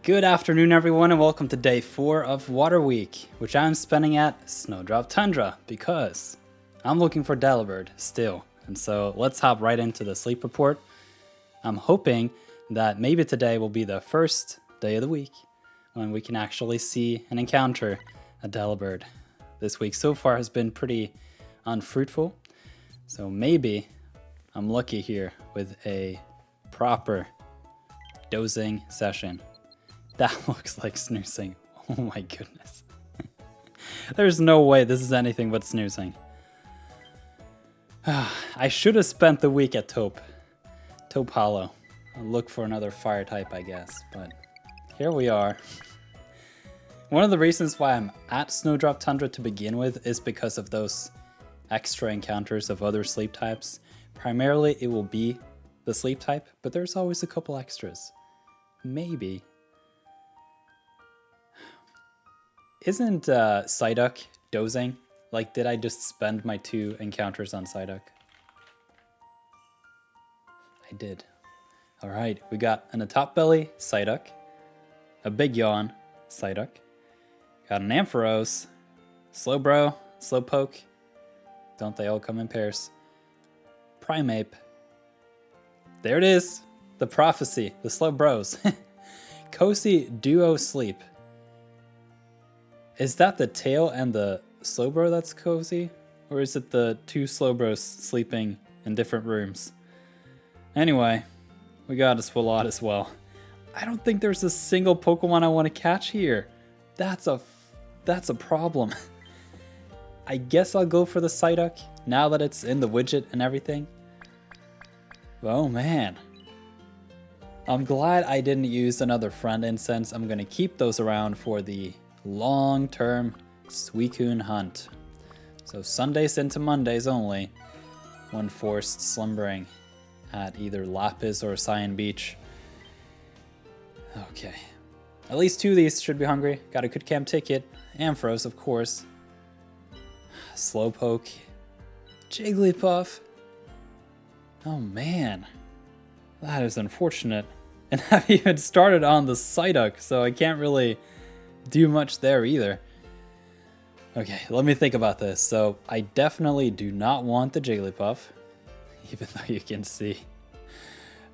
Good afternoon everyone and welcome to day 4 of Water Week, which I'm spending at Snowdrop Tundra because I'm looking for Delibird still. And so let's hop right into the sleep report. I'm hoping that maybe today will be the first day of the week when we can actually see and encounter a Delibird. This week so far has been pretty unfruitful, so maybe I'm lucky here with a proper dozing session. That looks like snoozing. Oh my goodness. There's no way this is anything but snoozing. I should have spent the week at Taupe Hollow. I'll look for another fire type, I guess, but here we are. One of the reasons why I'm at Snowdrop Tundra to begin with is because of those extra encounters of other sleep types. Primarily it will be the sleep type, but there's always a couple extras. Maybe. Isn't Psyduck dozing? Like, did I just spend my 2 encounters on Psyduck? I did. Alright, we got an Atop Belly Psyduck, a Big Yawn Psyduck, got an Ampharos, Slowbro, Slowpoke, don't they all come in pairs? Primeape. There it is! The prophecy, the Slowbros. Cozy Duo Sleep. Is that the tail and the Slowbro that's cozy? Or is it the 2 Slowbros sleeping in different rooms? Anyway, we got a Swalot as well. I don't think there's a single Pokemon I want to catch here. That's a problem. I guess I'll go for the Psyduck now that it's in the widget and everything. Oh man. I'm glad I didn't use another friend incense. I'm going to keep those around for the long-term Suicune hunt. So Sundays into Mondays only, when forced slumbering at either Lapis or Cyan Beach. Okay. At least 2 of these should be hungry. Got a good camp ticket. Ampharos, of course. Slowpoke. Jigglypuff. Oh man. That is unfortunate. And I've even started on the Psyduck, so I can't really do much there either. Okay, let me think about this. So I definitely do not want the Jigglypuff, even though you can see.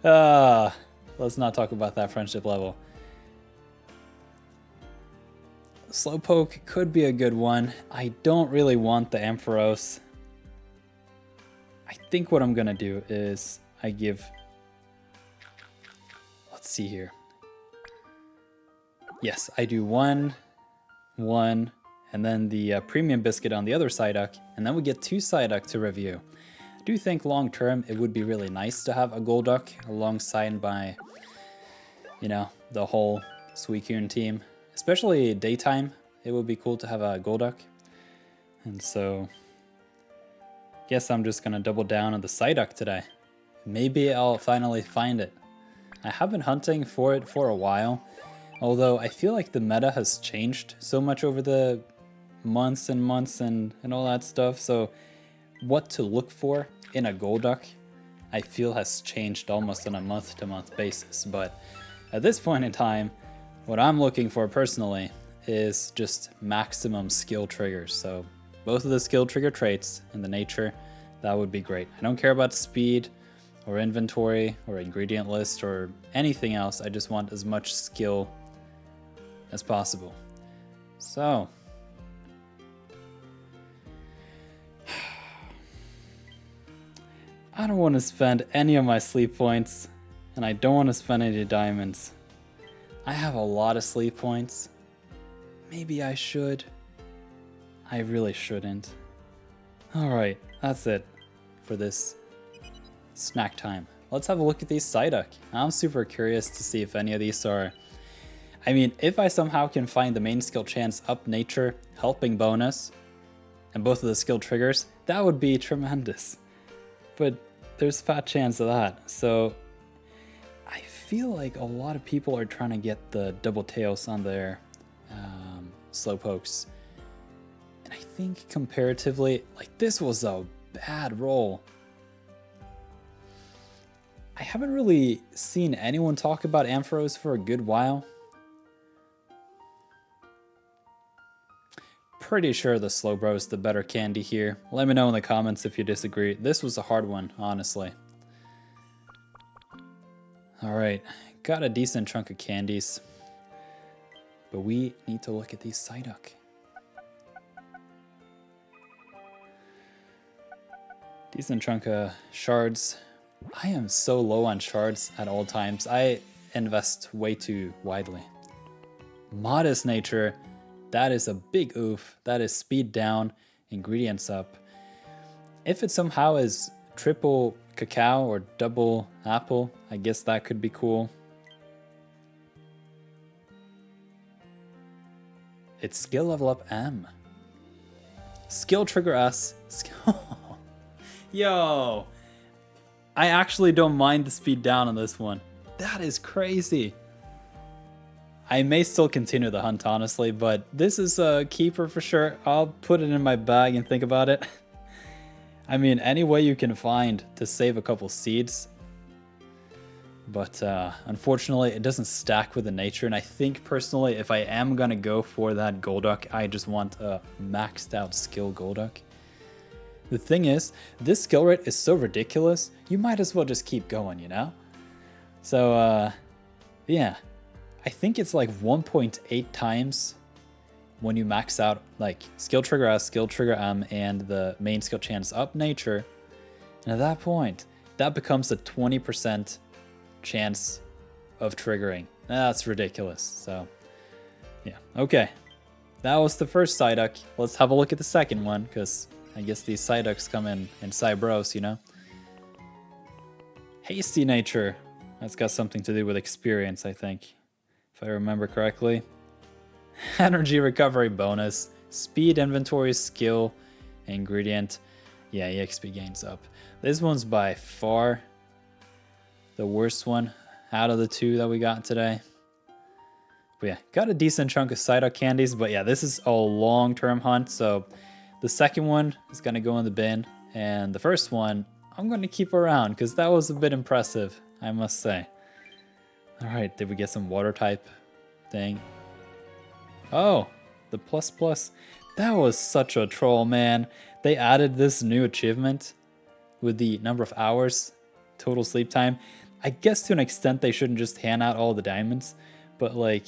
Let's not talk about that friendship level. Slowpoke could be a good one. I don't really want the Ampharos. I think what I'm gonna do is I give... Let's see here. Yes, I do 1, and then the premium biscuit on the other Psyduck, and then we get 2 Psyduck to review. I do think long term it would be really nice to have a Golduck alongside by, you know, the whole Suicune team. Especially daytime, it would be cool to have a Golduck. And so, guess I'm just gonna double down on the Psyduck today. Maybe I'll finally find it. I have been hunting for it for a while. Although I feel like the meta has changed so much over the months and all that stuff, so what to look for in a Golduck I feel has changed almost on a month-to-month basis. But at this point in time, what I'm looking for personally is just maximum skill triggers. So both of the skill trigger traits and the nature, that would be great. I don't care about speed or inventory or ingredient list or anything else. I just want as much skill as possible. So I don't want to spend any of my sleep points, and I don't want to spend any diamonds. I have a lot of sleep points. Maybe I should. I really shouldn't. Alright, that's it for this snack time. Let's have a look at these Psyduck. I'm super curious to see if any of these are... I mean, if I somehow can find the main skill chance up nature, helping bonus, and both of the skill triggers, that would be tremendous. But there's a fat chance of that. So I feel like a lot of people are trying to get the double tails on their Slowpokes. And I think comparatively, like, this was a bad roll. I haven't really seen anyone talk about Ampharos for a good while. pretty sure the Slowbro is the better candy here. Let me know in the comments if you disagree. This was a hard one, honestly. Alright, got a decent chunk of candies. But we need to look at these Psyduck. Decent chunk of shards. I am so low on shards at all times. I invest way too widely. Modest nature, that is a big oof. That is speed down, ingredients up. If it somehow is triple cacao or double apple, I guess that could be cool. It's skill level up M. Skill trigger S. Yo! I actually don't mind the speed down on this one. That is crazy. I may still continue the hunt, honestly, but this is a keeper for sure. I'll put it in my bag and think about it. I mean, any way you can find to save a couple seeds. But unfortunately, it doesn't stack with the nature. And I think personally, if I am going to go for that Golduck, I just want a maxed out skill Golduck. The thing is, this skill rate is so ridiculous, you might as well just keep going, you know? So, yeah. I think it's like 1.8 times when you max out like skill trigger S, skill trigger M, and the main skill chance up nature. And at that point, that becomes a 20% chance of triggering. That's ridiculous. So, yeah. Okay. That was the first Psyduck. Let's have a look at the second one, because I guess these Psyducks come in Cybros, you know? Hasty nature. That's got something to do with experience, I think, if I remember correctly. Energy recovery bonus, speed inventory skill, ingredient. Yeah, EXP gains up. This one's by far the worst one out of the two that we got today. But yeah, got a decent chunk of Psyduck candies, but yeah, this is a long-term hunt, so the second one is going to go in the bin, and the first one I'm going to keep around because that was a bit impressive, I must say. Alright, did we get some water type thing? Oh, the plus plus. That was such a troll, man. They added this new achievement with the number of hours, total sleep time. I guess to an extent they shouldn't just hand out all the diamonds, but like,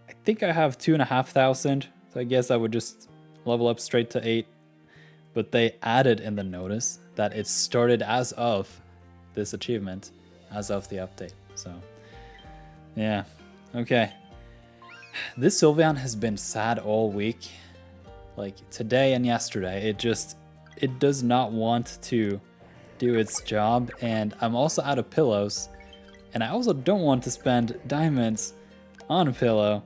I think I have 2,500, so I guess I would just level up straight to 8. But they added in the notice that it started as of this achievement, as of the update. So, yeah, okay. This Sylveon has been sad all week. Like today and yesterday, it does not want to do its job, and I'm also out of pillows, and I also don't want to spend diamonds on a pillow,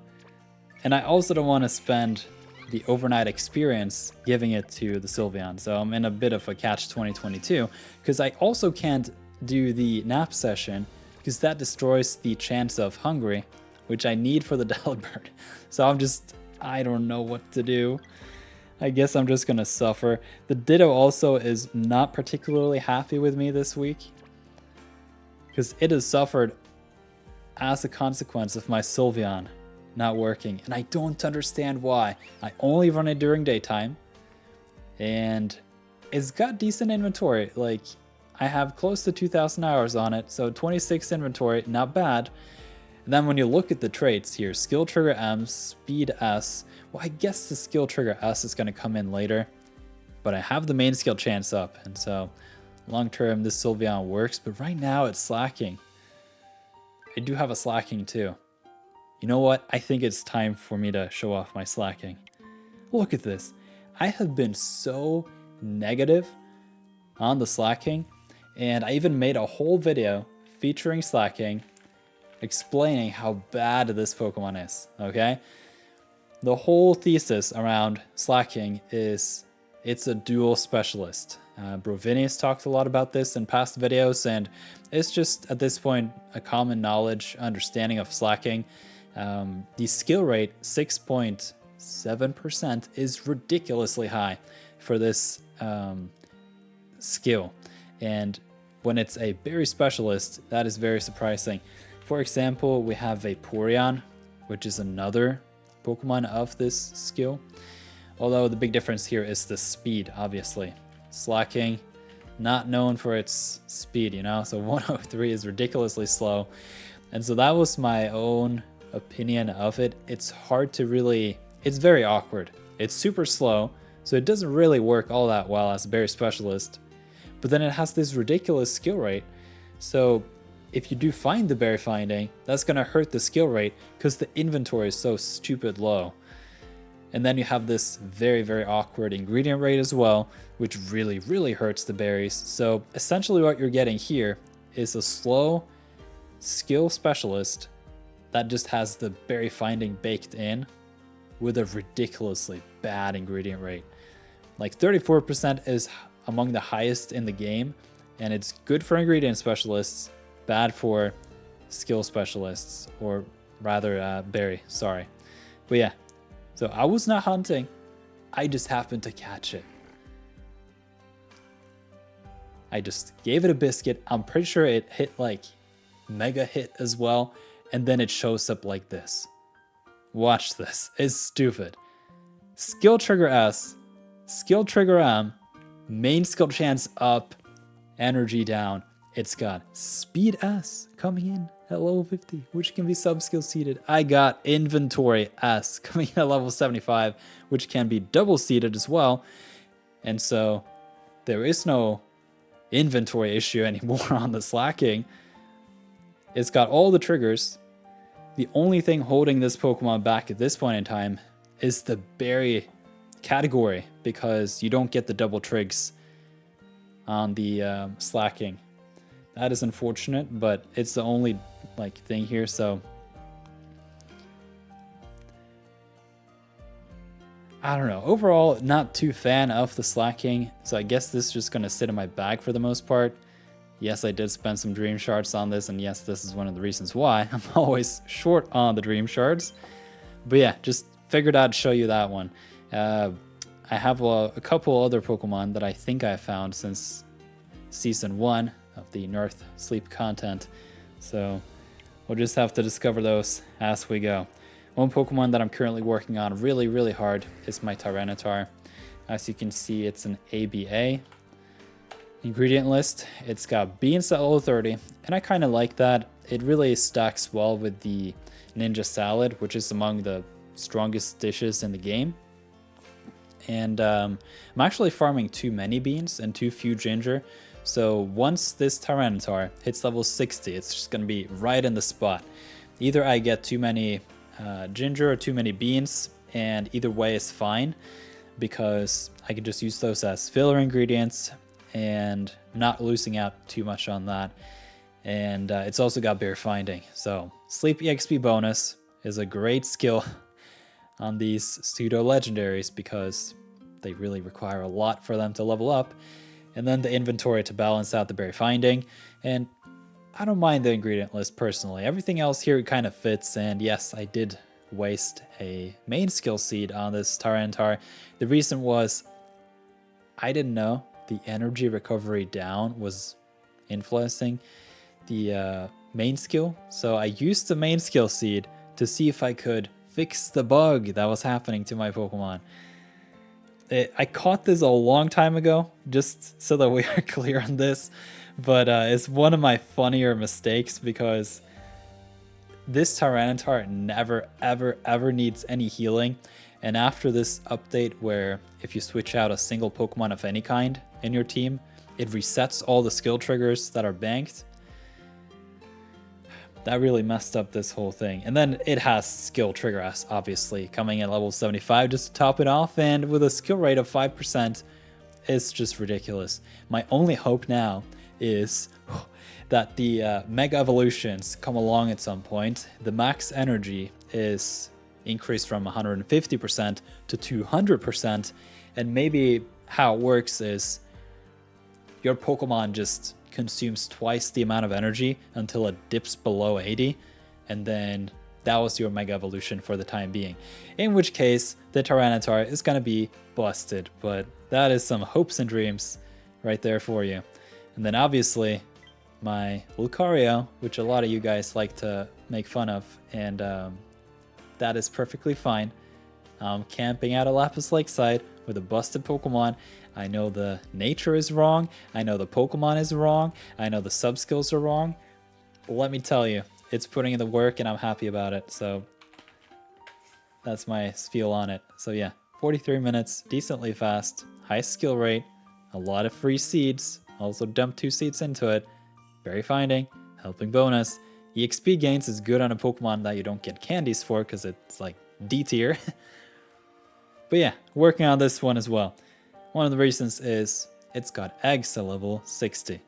and I also don't want to spend the overnight experience giving it to the Sylveon. So I'm in a bit of a catch-22 because I also can't do the nap session because that destroys the chance of hungry, which I need for the Delibird. So I don't know what to do. I guess I'm just gonna suffer. The Ditto also is not particularly happy with me this week because it has suffered as a consequence of my Sylveon not working, and I don't understand why. I only run it during daytime, and it's got decent inventory. Like, I have close to 2,000 hours on it, so 26 inventory, not bad. And then when you look at the traits here, skill trigger M, speed S, well, I guess the skill trigger S is going to come in later, but I have the main skill chance up, and so long term this Sylveon works, but right now it's slacking. I do have a slacking too. You know what? I think it's time for me to show off my slacking. Look at this. I have been so negative on the slacking, and I even made a whole video featuring slacking, explaining how bad this Pokemon is, okay? The whole thesis around slacking is it's a dual specialist. Brovinnie has talked a lot about this in past videos, and it's just, at this point, a common knowledge, understanding of slacking. The skill rate, 6.7%, is ridiculously high for this skill. And when it's a berry specialist, that is very surprising. For example, we have Vaporeon, which is another Pokemon of this skill. Although the big difference here is the speed, obviously. Slaking, not known for its speed, you know? So 103 is ridiculously slow. And so that was my own opinion of it. It's hard to really, it's very awkward. It's super slow, so it doesn't really work all that well as a berry specialist. But then it has this ridiculous skill rate. So if you do find the berry finding, that's gonna hurt the skill rate because the inventory is so stupid low. And then you have this very, very awkward ingredient rate as well, which really, really hurts the berries. So essentially what you're getting here is a slow skill specialist that just has the berry finding baked in with a ridiculously bad ingredient rate. Like 34% is among the highest in the game, and it's good for ingredient specialists, bad for skill specialists, or rather berry, sorry. But yeah, so I was not hunting, I just happened to catch it. I just gave it a biscuit. I'm pretty sure it hit like mega hit as well, and then it shows up like this. Watch this, it's stupid. Skill trigger S, skill trigger M, main skill chance up, energy down. It's got speed S coming in at level 50, which can be sub-skill seeded. I got inventory S coming in at level 75, which can be double seeded as well. And so there is no inventory issue anymore on the Slaking. It's got all the triggers. The only thing holding this Pokemon back at this point in time is the berry category, because you don't get the double trigs on the Slaking. That is unfortunate, but it's the only thing here. So I don't know. Overall, not too fan of the Slaking. So I guess this is just gonna sit in my bag for the most part. Yes, I did spend some dream shards on this, and yes, this is one of the reasons why I'm always short on the dream shards. But yeah, just figured I'd show you that one. I have a couple other Pokemon that I think I found since Season 1 of the Nirth Sleep content. So we'll just have to discover those as we go. One Pokemon that I'm currently working on really, really hard is my Tyranitar. As you can see, it's an ABA ingredient list. It's got beans at level 30, and I kind of like that. It really stacks well with the Ninja Salad, which is among the strongest dishes in the game. And I'm actually farming too many beans and too few ginger. So once this Tyranitar hits level 60, it's just going to be right in the spot. Either I get too many ginger or too many beans, and either way is fine, because I can just use those as filler ingredients and not losing out too much on that. And it's also got berry finding. So Sleep EXP bonus is a great skill on these pseudo legendaries, because they really require a lot for them to level up. And then the inventory to balance out the berry finding. And I don't mind the ingredient list personally. Everything else here kind of fits. And yes, I did waste a main skill seed on this Tyranitar. The reason was I didn't know the energy recovery down was influencing the main skill. So I used the main skill seed to see if I could fix the bug that was happening to my Pokemon. I caught this a long time ago, just so that we are clear on this, but it's one of my funnier mistakes, because this Tyranitar never, ever, ever needs any healing. And after this update, where if you switch out a single Pokemon of any kind in your team, it resets all the skill triggers that are banked. That really messed up this whole thing. And then it has skill trigger S, obviously, coming at level 75 just to top it off. And with a skill rate of 5%, it's just ridiculous. My only hope now is that the Mega Evolutions come along at some point. The max energy is increased from 150% to 200%. And maybe how it works is your Pokemon just consumes twice the amount of energy until it dips below 80, and then that was your Mega Evolution for the time being. In which case, the Tyranitar is going to be busted, but that is some hopes and dreams right there for you. And then obviously, my Lucario, which a lot of you guys like to make fun of, and that is perfectly fine. I'm camping out at Lapis Lakeside with a busted Pokemon. I know the nature is wrong. I know the Pokemon is wrong. I know the sub-skills are wrong. But let me tell you, it's putting in the work and I'm happy about it. So that's my feel on it. So yeah, 43 minutes, decently fast, high skill rate, a lot of free seeds. Also dumped 2 seeds into it. Berry finding, helping bonus. EXP gains is good on a Pokemon that you don't get candies for because it's like D tier. But yeah, working on this one as well. One of the reasons is it's got eggs at level 60.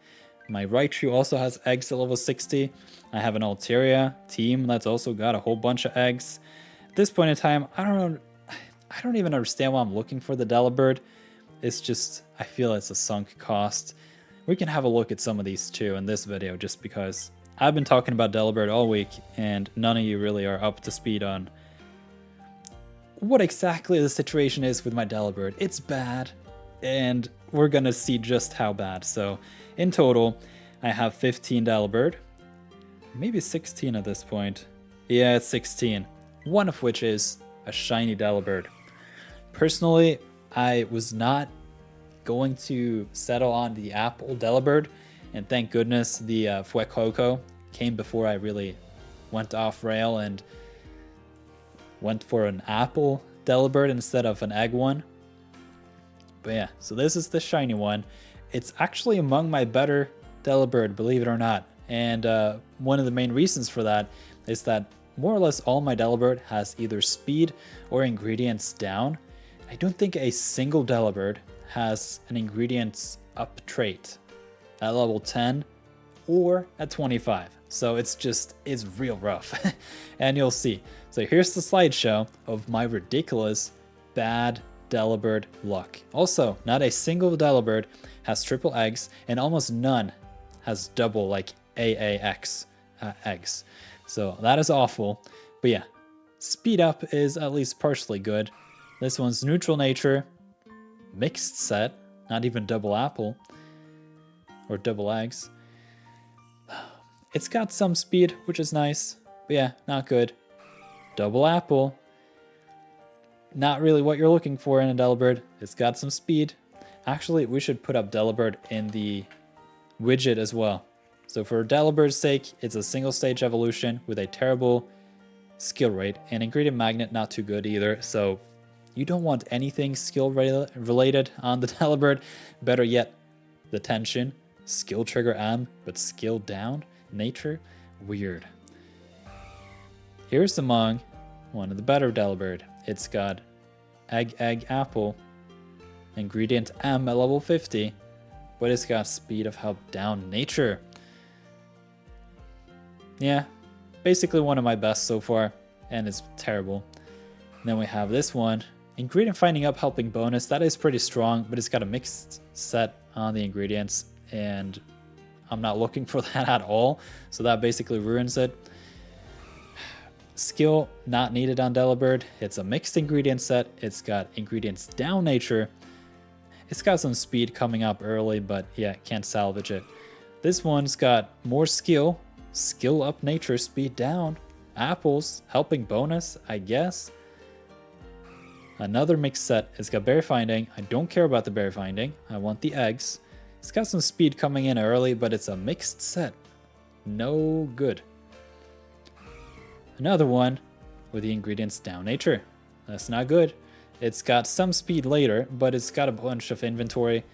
My Raichu also has eggs at level 60. I have an Altaria team that's also got a whole bunch of eggs. At this point in time, I don't even understand why I'm looking for the Delibird. It's just, I feel it's a sunk cost. We can have a look at some of these too in this video just because I've been talking about Delibird all week and none of you really are up to speed on what exactly the situation is with my Delibird. It's bad, and we're gonna see just how bad. So in total, I have 15 Delibird, maybe 16 at this point. Yeah, it's 16, one of which is a shiny Delibird. Personally, I was not going to settle on the Apple Delibird, and thank goodness the Fuecoco came before I really went off rail and went for an Apple Delibird instead of an egg one. But yeah, so this is the shiny one. It's actually among my better Delibird, believe it or not. And one of the main reasons for that is that more or less all my Delibird has either speed or ingredients down. I don't think a single Delibird has an ingredients up trait at level 10 or at 25. So it's real rough. And you'll see. So here's the slideshow of my ridiculous bad Delibird luck. Also, not a single Delibird has triple eggs and almost none has double like AAX eggs. So that is awful. But yeah, speed up is at least partially good. This one's neutral nature, mixed set, not even double apple or double eggs. It's got some speed, which is nice, but yeah, not good. Double apple, not really what you're looking for in a Delibird. It's got some speed. Actually, we should put up Delibird in the widget as well. So for Delibird's sake, it's a single stage evolution with a terrible skill rate, and ingredient magnet not too good either. So you don't want anything skill related on the Delibird. Better yet, the tension, skill trigger M, but skill down, nature, weird. Here's among one of the better Delibird. It's got egg, apple, ingredient M at level 50, but it's got speed of help down, nature. Yeah, basically one of my best so far, and it's terrible. And then we have this one, ingredient finding up helping bonus. That is pretty strong, but it's got a mixed set on the ingredients, and I'm not looking for that at all, so that basically ruins it. Skill not needed on Delibird. It's a mixed ingredient set. It's got ingredients down nature. It's got some speed coming up early, but yeah, can't salvage it. This one's got more skill up nature, speed down. Apples, helping bonus, I guess. Another mixed set. It's got berry finding. I don't care about the berry finding. I want the eggs. It's got some speed coming in early, but it's a mixed set. No good. Another one with the ingredients down nature. That's not good. It's got some speed later, but it's got a bunch of inventory.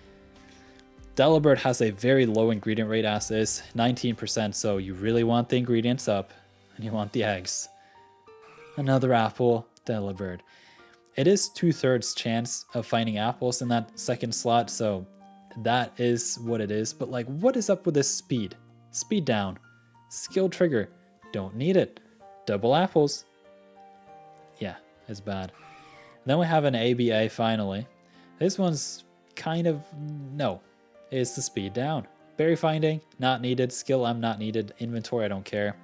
Delibird has a very low ingredient rate as is, 19%, so you really want the ingredients up, and you want the eggs. Another apple, Delibird. It is 2/3 chance of finding apples in that second slot, so that is what it is. But like, what is up with this speed? Speed down. Skill trigger. Don't need it. Double apples. Yeah, it's bad. Then we have an ABA finally. This one's kind of, no. It's the speed down. Berry finding, not needed. Skill M, not needed. Inventory, I don't care.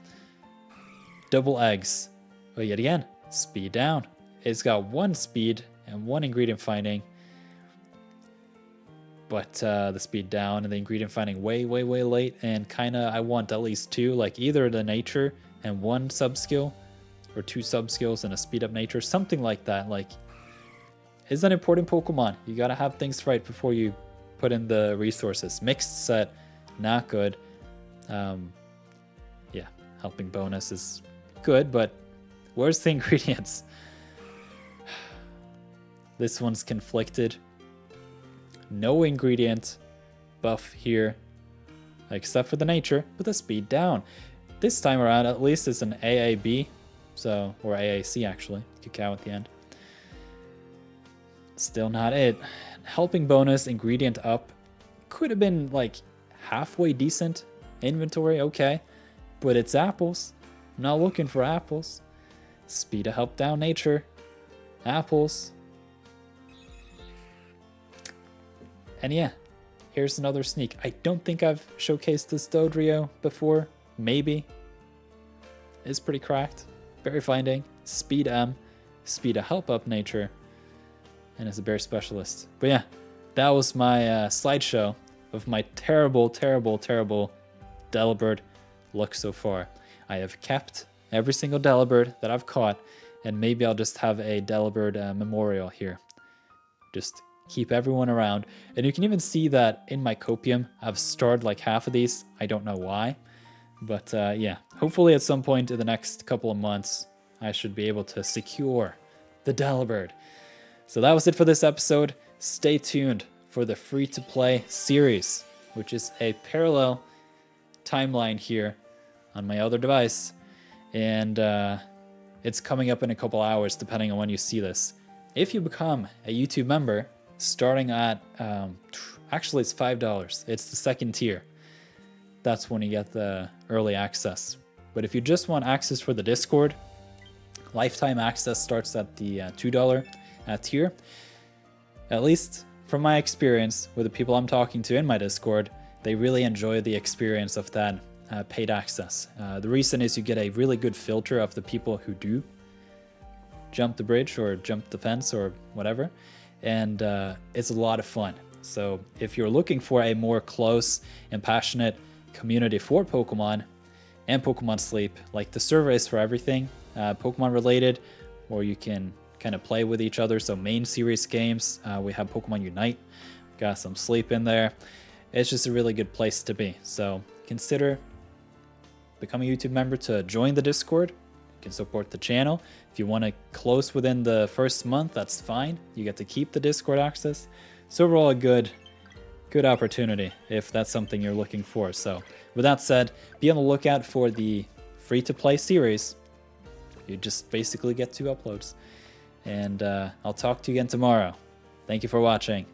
Double eggs. But yet again, speed down. It's got one speed and one ingredient finding. But the speed down and the ingredient finding way late. And kind of, I want at least two, like either the nature and one sub skill, or two sub skills and a speed up nature, something like that. Like, is an important Pokemon. You gotta have things right before you put in the resources. Mixed set, not good. Yeah, helping bonus is good, but where's the ingredients? This one's conflicted. No ingredient buff here, except for the nature, but the speed down. This time around, at least it's an AAB, so, or AAC actually, cacao at the end. Still not it. Helping bonus, ingredient up. Could have been like halfway decent. Inventory, okay. But it's apples. I'm not looking for apples. Speed to help down nature. Apples. And yeah, here's another sneak. I don't think I've showcased this Dodrio before. Maybe. It's pretty cracked. Berry finding. Speed M. Speed to help up nature. And as a berry specialist. But yeah, that was my slideshow of my terrible, terrible, terrible Delibird look so far. I have kept every single Delibird that I've caught, and maybe I'll just have a Delibird memorial here. Just keep everyone around. And you can even see that in my copium, I've starred like half of these. I don't know why. But yeah, hopefully at some point in the next couple of months, I should be able to secure the Delibird. So that was it for this episode. Stay tuned for the free-to-play series, which is a parallel timeline here on my other device. And it's coming up in a couple hours, depending on when you see this. If you become a YouTube member, starting at, actually it's $5. It's the second tier. That's when you get the early access. But if you just want access for the Discord, lifetime access starts at the $2 tier. At least from my experience with the people I'm talking to in my Discord, they really enjoy the experience of that paid access. The reason is you get a really good filter of the people who do jump the bridge or jump the fence or whatever, and it's a lot of fun. So if you're looking for a more close and passionate community for Pokemon and Pokemon Sleep, like the server is for everything Pokemon related, or you can kind of play with each other. So main series games, we have Pokemon Unite, got some Sleep in there. It's just a really good place to be. So consider becoming a YouTube member to join the Discord. You can support the channel. If you want to close within the first month, that's fine. You get to keep the Discord access. So overall, a good opportunity if that's something you're looking for. So with that said, be on the lookout for the free-to-play series. You just basically get 2 uploads. And I'll talk to you again tomorrow. Thank you for watching.